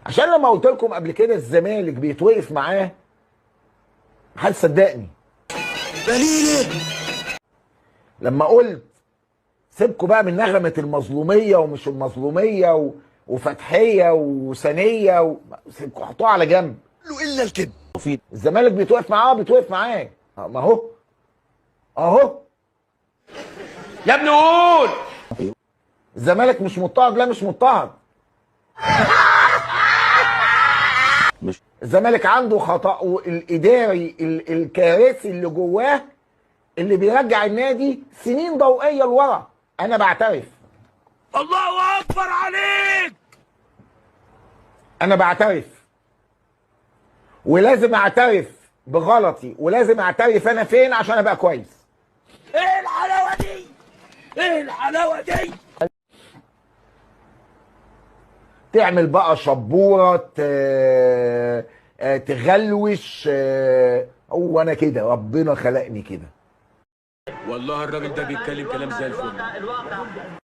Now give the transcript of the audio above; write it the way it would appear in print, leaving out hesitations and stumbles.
عشان لما قلت لكم قبل كده الزمالك بيتوقف معاه محدش صدقني. دليلي لما قلت سيبكوا بقى من نغمه المظلوميه ومش المظلوميه وفتحيه وثانيه سيبكوا حطوها على جنب. الا الكذب. الزمالك بيتوقف معاه بيتوقف معاه. ما هو اهو يا ابني قول. الزمالك مش مضطهد. لا مش مضطهد. الزمالك عنده خطأ الاداري الكارثي اللي جواه اللي بيرجع النادي سنين ضوئيه لورا. انا بعترف. الله اكبر عليك. انا بعترف ولازم اعترف بغلطي ولازم اعترف انا فين عشان ابقى كويس. ايه الحلاوه دي؟ ايه الحلاوه دي؟ تعمل بقى شبوره تغلوش. هو انا كده ربنا خلقني كده. والله الراجل ده بيتكلم كلام زي الفل.